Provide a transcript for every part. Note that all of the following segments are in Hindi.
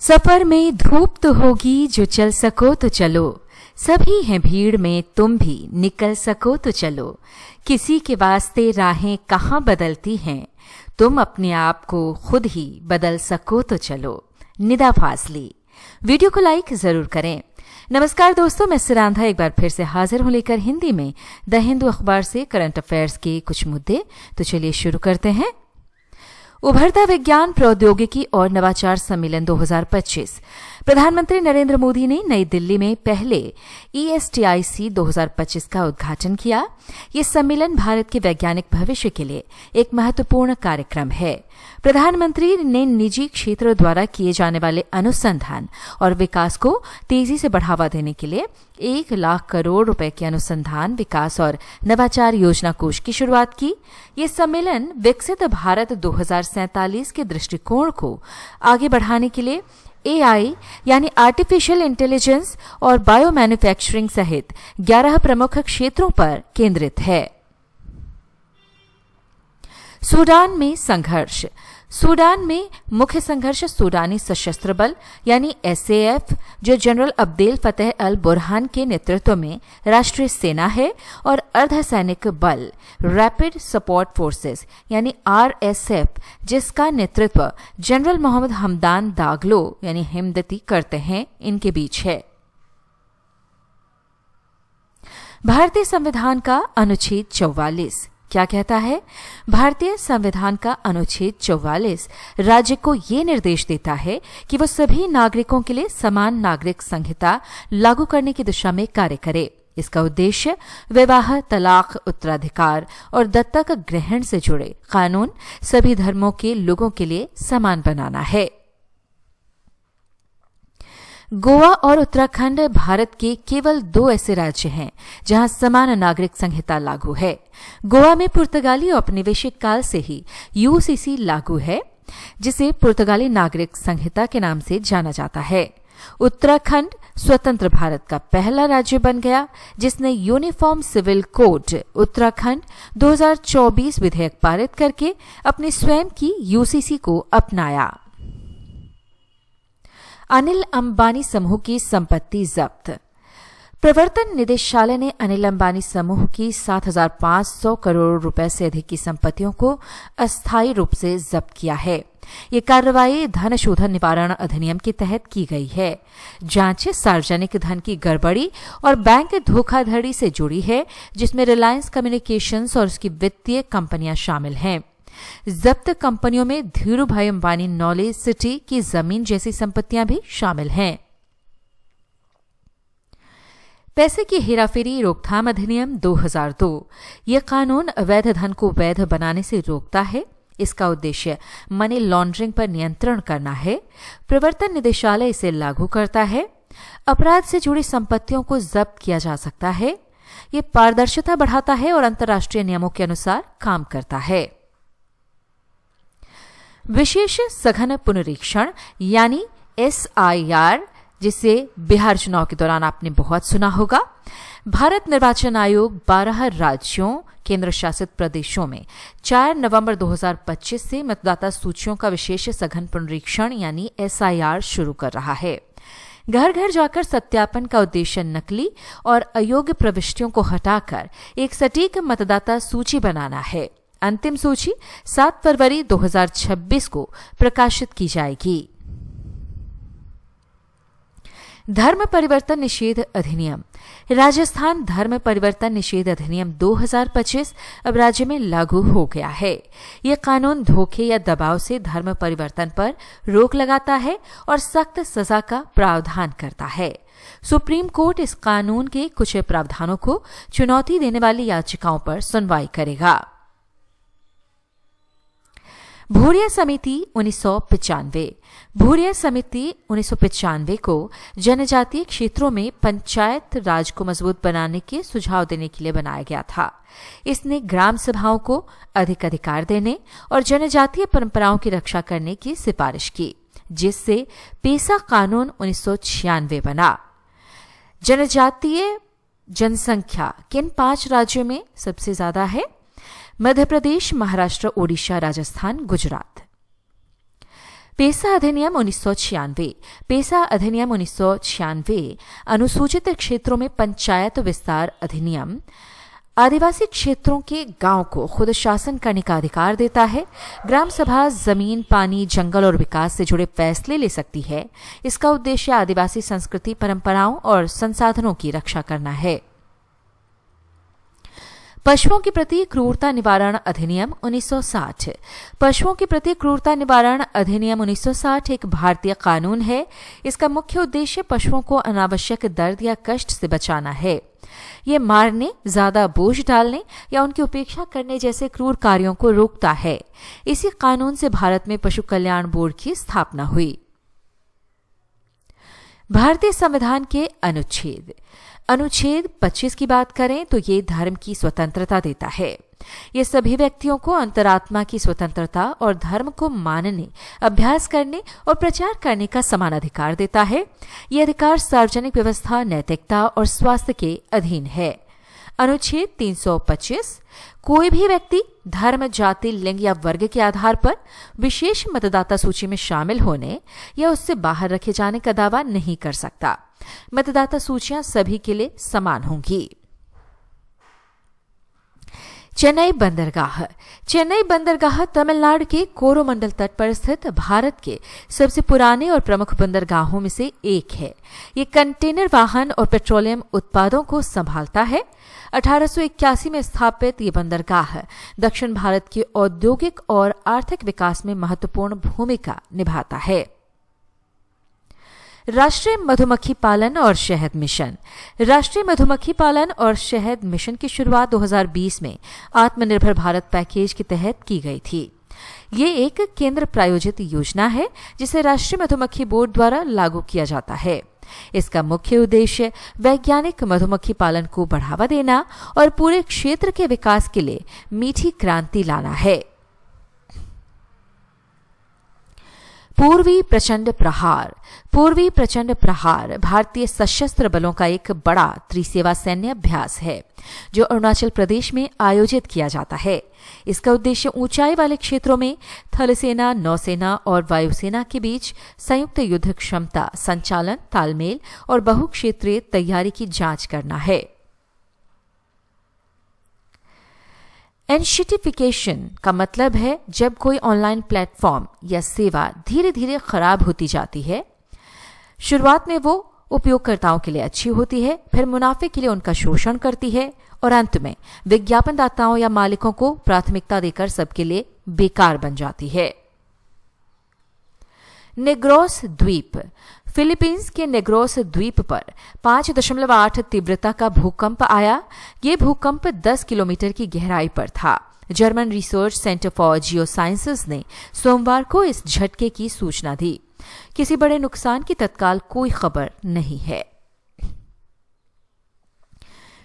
सफर में धूप तो होगी, जो चल सको तो चलो। सभी हैं भीड़ में, तुम भी निकल सको तो चलो। किसी के वास्ते राहें कहाँ बदलती हैं, तुम अपने आप को खुद ही बदल सको तो चलो। निदा फाजली। वीडियो को लाइक जरूर करें। नमस्कार दोस्तों, मैं सिरांधा एक बार फिर से हाजिर हूं लेकर हिंदी में द हिंदू अखबार से करंट अफेयर्स के कुछ मुद्दे। तो चलिए शुरू करते हैं। उभरता विज्ञान प्रौद्योगिकी और नवाचार सम्मेलन 2025। प्रधानमंत्री नरेंद्र मोदी ने नई दिल्ली में पहले ESTIC 2025 का उद्घाटन किया। ये सम्मेलन भारत के वैज्ञानिक भविष्य के लिए एक महत्वपूर्ण कार्यक्रम है। प्रधानमंत्री ने निजी क्षेत्र द्वारा किए जाने वाले अनुसंधान और विकास को तेजी से बढ़ावा देने के लिए 1 लाख करोड़ रुपए के अनुसंधान, विकास और नवाचार योजना कोष की शुरुआत की। ये सम्मेलन विकसित भारत 2047 के दृष्टिकोण को आगे बढ़ाने के लिए AI यानी आर्टिफिशियल इंटेलिजेंस और बायो मैन्युफैक्चरिंग सहित 11 प्रमुख क्षेत्रों पर केंद्रित है। सूडान में संघर्ष। सूडान में मुख्य संघर्ष सूडानी सशस्त्र बल यानी SAF, जो जनरल अब्देल फतेह अल बुरहान के नेतृत्व में राष्ट्रीय सेना है, और अर्धसैनिक बल रैपिड सपोर्ट फोर्सेस यानी RSF, जिसका नेतृत्व जनरल मोहम्मद हमदान दागलो यानी हिमदती करते हैं, इनके बीच है। भारतीय संविधान का अनुच्छेद 44 क्या कहता है? भारतीय संविधान का अनुच्छेद 44 राज्य को ये निर्देश देता है कि वो सभी नागरिकों के लिए समान नागरिक संहिता लागू करने की दिशा में कार्य करे। इसका उद्देश्य विवाह, तलाक, उत्तराधिकार और दत्तक ग्रहण से जुड़े कानून सभी धर्मों के लोगों के लिए समान बनाना है। गोवा और उत्तराखंड भारत के केवल 2 ऐसे राज्य हैं जहां समान नागरिक संहिता लागू है। गोवा में पुर्तगाली औपनिवेशिक काल से ही UCC लागू है, जिसे पुर्तगाली नागरिक संहिता के नाम से जाना जाता है। उत्तराखंड स्वतंत्र भारत का पहला राज्य बन गया जिसने यूनिफॉर्म सिविल कोड उत्तराखंड 2024 विधेयक पारित करके अपने स्वयं की UCC को अपनाया। अनिल अंबानी समूह की संपत्ति जब्त। प्रवर्तन निदेशालय ने अनिल अंबानी समूह की 7,500 करोड़ रुपए से अधिक की संपत्तियों को अस्थायी रूप से जब्त किया है। ये कार्रवाई धन शोधन निवारण अधिनियम के तहत की गई है। जांच सार्वजनिक धन की गड़बड़ी और बैंक धोखाधड़ी से जुड़ी है, जिसमें रिलायंस कम्युनिकेशंस और उसकी वित्तीय कंपनियां शामिल हैं। जब्त कंपनियों में धीरू भाई अंबानी नॉलेज सिटी की जमीन जैसी संपत्तियां भी शामिल हैं। पैसे की हेराफेरी रोकथाम अधिनियम 2002। यह कानून अवैध धन को वैध बनाने से रोकता है। इसका उद्देश्य मनी लॉन्ड्रिंग पर नियंत्रण करना है। प्रवर्तन निदेशालय इसे लागू करता है। अपराध से जुड़ी संपत्तियों को जब्त किया जा सकता है। यह पारदर्शिता बढ़ाता है और अंतर्राष्ट्रीय नियमों के अनुसार काम करता है। विशेष सघन पुनरीक्षण यानी SIR, जिसे बिहार चुनाव के दौरान आपने बहुत सुना होगा। भारत निर्वाचन आयोग 12 राज्यों, केंद्र शासित प्रदेशों में 4 नवंबर 2025 से मतदाता सूचियों का विशेष सघन पुनरीक्षण यानी SIR शुरू कर रहा है। घर घर जाकर सत्यापन का उद्देश्य नकली और अयोग्य प्रविष्टियों को हटाकर एक सटीक मतदाता सूची बनाना है। अंतिम सूची 7 फरवरी 2026 को प्रकाशित की जाएगी। धर्म परिवर्तन निषेध अधिनियम। राजस्थान धर्म परिवर्तन निषेध अधिनियम 2025 अब राज्य में लागू हो गया है। यह कानून धोखे या दबाव से धर्म परिवर्तन पर रोक लगाता है और सख्त सजा का प्रावधान करता है। सुप्रीम कोर्ट इस कानून के कुछ प्रावधानों को चुनौती देने वाली याचिकाओं पर सुनवाई करेगा। भूरिया समिति 1995। भूरिया समिति 1995 को जनजातीय क्षेत्रों में पंचायत राज को मजबूत बनाने के सुझाव देने के लिए बनाया गया था। इसने ग्राम सभाओं को अधिक अधिकार देने और जनजातीय परंपराओं की रक्षा करने की सिफारिश की, जिससे पेसा कानून 1996 बना। जनजातीय जनसंख्या किन 5 राज्यों में सबसे ज्यादा है? मध्य प्रदेश, महाराष्ट्र, ओडिशा, राजस्थान, गुजरात। पेसा अधिनियम 1996। पेसा अधिनियम 1996 अनुसूचित क्षेत्रों में पंचायत विस्तार अधिनियम आदिवासी क्षेत्रों के गांव को खुद शासन करने का अधिकार देता है। ग्राम सभा जमीन, पानी, जंगल और विकास से जुड़े फैसले ले सकती है। इसका उद्देश्य आदिवासी संस्कृति, परंपराओं और संसाधनों की रक्षा करना है। पशुओं के प्रति क्रूरता निवारण अधिनियम 1960। पशुओं के प्रति क्रूरता निवारण अधिनियम 1960 एक भारतीय कानून है। इसका मुख्य उद्देश्य पशुओं को अनावश्यक दर्द या कष्ट से बचाना है। ये मारने, ज्यादा बोझ डालने या उनकी उपेक्षा करने जैसे क्रूर कार्यों को रोकता है। इसी कानून से भारत में पशु कल्याण बोर्ड की स्थापना हुई। भारतीय संविधान के अनुच्छेद 25 की बात करें तो ये धर्म की स्वतंत्रता देता है। ये सभी व्यक्तियों को अंतरात्मा की स्वतंत्रता और धर्म को मानने, अभ्यास करने और प्रचार करने का समान अधिकार देता है। ये अधिकार सार्वजनिक व्यवस्था, नैतिकता और स्वास्थ्य के अधीन है। अनुच्छेद 325 कोई भी व्यक्ति धर्म, जाति, लिंग या वर्ग के आधार पर विशेष मतदाता सूची में शामिल होने या उससे बाहर रखे जाने का दावा नहीं कर सकता। मतदाता सूचियां सभी के लिए समान होंगी। चेन्नई बंदरगाह तमिलनाडु के कोरोमंडल तट पर स्थित भारत के सबसे पुराने और प्रमुख बंदरगाहों में से एक है। ये कंटेनर वाहन और पेट्रोलियम उत्पादों को संभालता है। 1881 में स्थापित ये बंदरगाह दक्षिण भारत के औद्योगिक और आर्थिक विकास में महत्वपूर्ण भूमिका निभाता है। राष्ट्रीय मधुमक्खी पालन और शहद मिशन। राष्ट्रीय मधुमक्खी पालन और शहद मिशन की शुरुआत 2020 में आत्मनिर्भर भारत पैकेज के तहत की गई थी। ये एक केंद्र प्रायोजित योजना है जिसे राष्ट्रीय मधुमक्खी बोर्ड द्वारा लागू किया जाता है। इसका मुख्य उद्देश्य वैज्ञानिक मधुमक्खी पालन को बढ़ावा देना और पूरे क्षेत्र के विकास के लिए मीठी क्रांति लाना है। पूर्वी प्रचंड प्रहार भारतीय सशस्त्र बलों का एक बड़ा त्रिसेवा सैन्य अभ्यास है जो अरुणाचल प्रदेश में आयोजित किया जाता है। इसका उद्देश्य ऊंचाई वाले क्षेत्रों में थल सेना, नौसेना और वायुसेना के बीच संयुक्त युद्ध क्षमता, संचालन, तालमेल और बहुक्षेत्रीय तैयारी की जांच करना है। एनशिटिफिकेशन का मतलब है जब कोई ऑनलाइन प्लेटफॉर्म या सेवा धीरे धीरे खराब होती जाती है। शुरुआत में वो उपयोगकर्ताओं के लिए अच्छी होती है, फिर मुनाफे के लिए उनका शोषण करती है और अंत में विज्ञापनदाताओं या मालिकों को प्राथमिकता देकर सबके लिए बेकार बन जाती है। नेग्रोस द्वीप। फिलीपींस के नेग्रोस द्वीप पर 5.8 तीव्रता का भूकंप आया। ये भूकंप 10 किलोमीटर की गहराई पर था। जर्मन रिसर्च सेंटर फॉर जियोसाइंसेस ने सोमवार को इस झटके की सूचना दी। किसी बड़े नुकसान की तत्काल कोई खबर नहीं है।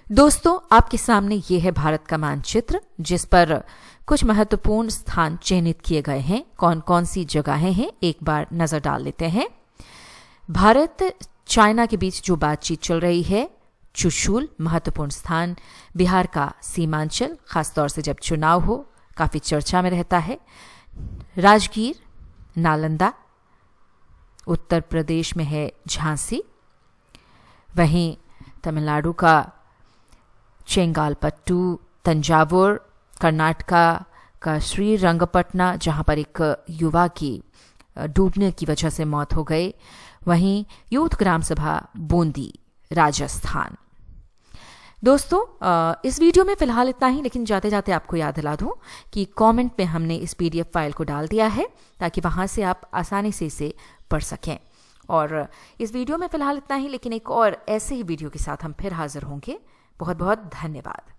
दोस्तों, आपके सामने ये है भारत का मानचित्र जिस पर कुछ महत्वपूर्ण स्थान चिन्हित किए गए हैं। कौन कौन सी जगहें हैं, एक बार नजर डाल लेते हैं। भारत चाइना के बीच जो बातचीत चल रही है, चुशूल महत्वपूर्ण स्थान। बिहार का सीमांचल, खासतौर से जब चुनाव हो, काफी चर्चा में रहता है। राजगीर, नालंदा, उत्तर प्रदेश में है झांसी। वहीं तमिलनाडु का चेंगालपट्टू, तंजावुर, कर्नाटका का श्रीरंगपटना जहां पर एक युवा की डूबने की वजह से मौत हो गई। वहीं यूथ ग्राम सभा बूंदी, राजस्थान। दोस्तों, इस वीडियो में फिलहाल इतना ही, लेकिन जाते जाते आपको याद दिला दूं कि कमेंट में हमने इस पीडीएफ फाइल को डाल दिया है ताकि वहां से आप आसानी से इसे पढ़ सकें। और इस वीडियो में फिलहाल इतना ही, लेकिन एक और ऐसे ही वीडियो के साथ हम फिर हाजिर होंगे। बहुत बहुत धन्यवाद।